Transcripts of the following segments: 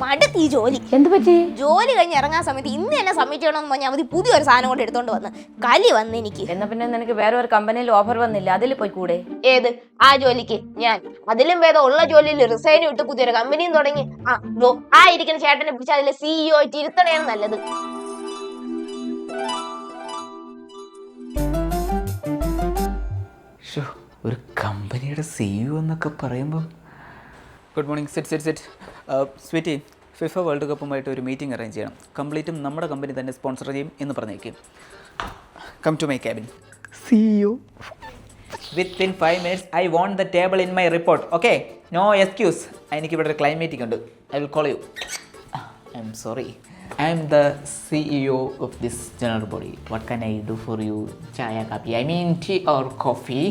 മടുത്ത് ഈ ജോലി. എന്ത് പറ്റി? ജോലി കഴിഞ്ഞ് ഇറങ്ങാൻ സമയത്ത് ഇന്ന് തന്നെ സബ്മിറ്റ് ചെയ്യണമെന്ന് പറഞ്ഞാൽ മതി പുതിയൊരു സാധനം കൊണ്ട് എടുത്തോണ്ട് വന്ന് കലി വന്ന് എനിക്ക്. എന്നാ പിന്നെ നിനക്ക് വേറെ ഒരു കമ്പനിയിൽ ഓഫർ വന്നില്ല, അതിൽ പോയി കൂടെ? ഏത് ആ ജോലിക്ക്? ഞാൻ അതിലും വേദം ഉള്ള ജോലിയിൽ റിസൈൻ ഇട്ട് പുതിയൊരു കമ്പനിയും തുടങ്ങി ആ ഇരിക്കുന്ന ചേട്ടനെ പിടിച്ച് അതിലെ CEO ആയിട്ട് ഇരുത്തണേണ് നല്ലത്. ഒരു കമ്പനിയുടെ CEO എന്നൊക്കെ പറയുമ്പോൾ. Good morning. Set sweetie, FIFA world കപ്പുമായിട്ട് ഒരു മീറ്റിംഗ് അറേഞ്ച് ചെയ്യണം. കംപ്ലീറ്റും നമ്മുടെ കമ്പനി തന്നെ സ്പോൺസർ ചെയ്യും എന്ന് പറഞ്ഞേക്കും. Come to my cabin. CEO, within 5 minutes I want the table in my report. Okay, no excuse. എനിക്കിവിടെ ഒരു ക്ലൈമേറ്റിക് ഉണ്ട്. I will call you. I'm sorry, I'm the CEO of this general body. What can I do for you? ചായ, കാപ്പി, I mean tea or coffee?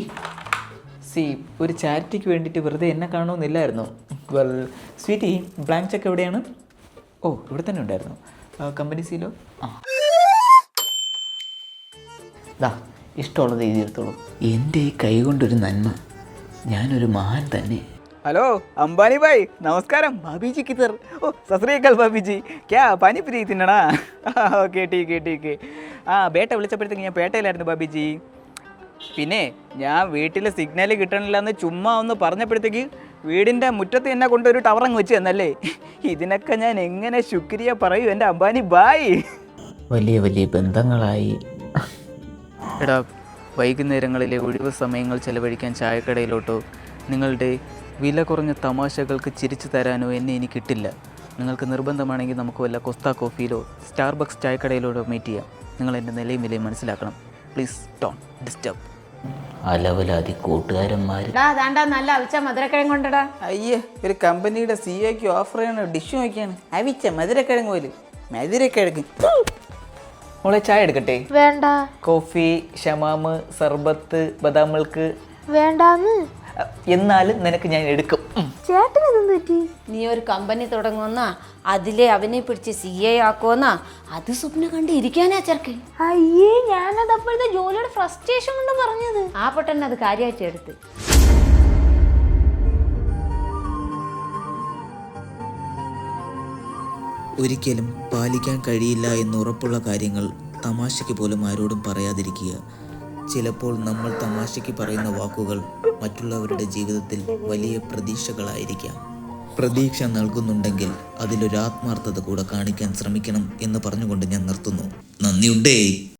ഒരു ചാരിറ്റിക്ക് വേണ്ടിയിട്ട് വെറുതെ എന്നെ കാണുമെന്നില്ലായിരുന്നു. വെൽ സ്വീറ്റി, ബ്ലാങ്ക് ചെക്ക് എവിടെയാണ്? ഓ, ഇവിടെ തന്നെ ഉണ്ടായിരുന്നു. കമ്പനി സീലോ? ദാ, ഇഷ്ടമുള്ളത് എഴുതിയെടുത്തോളൂ. എൻ്റെ ഈ കൈ കൊണ്ടൊരു നന്മ. ഞാനൊരു മഹാൻ തന്നെ. ഹലോ അംബാനി ഭായ്, നമസ്കാരം. ഭാബിജി കിതർ? ഓ, സസ്രീകൽ ഭാബിജി. ക്യാ പാനിപൂരി തിന്നണാ? ഓക്കെ, ടീക്ക്. ബേട്ട വിളിച്ചപ്പോഴത്തേക്ക് ഞാൻ പേട്ടയിലായിരുന്നു ഭാബിജി. പിന്നെ ഞാൻ വീട്ടിൽ സിഗ്നൽ കിട്ടണില്ല എന്ന് ചുമ്മാ ഒന്ന് പറഞ്ഞപ്പോഴത്തേക്ക് വീടിൻ്റെ മുറ്റത്ത് എന്നെ കൊണ്ടൊരു ടവറങ്ങ് വെച്ച് തന്നല്ലേ. ഇതിനൊക്കെ ഞാൻ എങ്ങനെ ശുക്രിയ പറയൂ എൻ്റെ അംബാനി ബായ്. വലിയ വലിയ ബന്ധങ്ങളായി. എടാ, വൈകുന്നേരങ്ങളിലെ ഒഴിവ് സമയങ്ങൾ ചെലവഴിക്കാൻ ചായക്കടയിലോട്ടോ നിങ്ങളുടെ വില കുറഞ്ഞ തമാശകൾക്ക് ചിരിച്ചു തരാനോ എന്നെ ഇനി കിട്ടില്ല. നിങ്ങൾക്ക് നിർബന്ധമാണെങ്കിൽ നമുക്ക് വല്ല കൊസ്ത കോഫിയിലോ സ്റ്റാർബക്സ് ചായക്കടയിലോട്ടോ മീറ്റ് ചെയ്യാം. നിങ്ങൾ എൻ്റെ നിലയും വിലയും മനസ്സിലാക്കണം. Please don't disturb. അലവലാതി കൂട്ടുകാരന്മാർ. നല്ല അവിച്ച മധുരക്കിഴങ്ങ് കൊണ്ടടാ. അയ്യേ, ഒരു കമ്പനിയുടെ CEOക്ക് ഓഫർ ചെയ്യണ ഡിഷ് നോക്കിയാണ്. അവിച്ച മധുരക്കിഴങ്ങ് പോലും. മധുരക്കിഴങ്ങ്. മോളെ ചായ എടുക്കട്ടെ? വേണ്ട. കോഫി, ഷമാമ്, സർബത്ത്, ബദാം മിൽക്ക്? വേണ്ടാന്ന്. എന്നാലും നിനക്ക് ഞാൻ എടുക്കും. ചേട്ടന് എന്ത് പറ്റി? നീ ഒരു കമ്പനി തുടങ്ങുമെന്നാ, അതിലെ അവനെ പിടിച്ച് CA ആക്കുമെന്നാ, അത് സ്വപ്നം കണ്ട് ഇരിക്കാനാ ചെറുക്കൻ. അയ്യേ, ഞാനത് അപ്പോഴത്തെ ജോലിയുടെ ഫ്രസ്ട്രേഷൻ കൊണ്ട് പറഞ്ഞത്. ആ പൊട്ടന്നെ അത് കാര്യമായിട്ട് എടുത്ത്. ഒരിക്കലും പാലിക്കാൻ കഴിയില്ല എന്നുറപ്പുള്ള കാര്യങ്ങൾ തമാശയ്ക്ക് പോലും ആരോടും പറയാതിരിക്കുക. ചിലപ്പോൾ നമ്മൾ തമാശയ്ക്ക് പറയുന്ന വാക്കുകൾ മറ്റുള്ളവരുടെ ജീവിതത്തിൽ വലിയ പ്രതീക്ഷകളായിരിക്കാം. പ്രതീക്ഷ നൽകുന്നുണ്ടെങ്കിൽ അതിലൊരു ആത്മാർത്ഥത കൂടെ കാണിക്കാൻ ശ്രമിക്കണം എന്ന് പറഞ്ഞുകൊണ്ട് ഞാൻ നിർത്തുന്നു. നന്ദിയുണ്ടേ.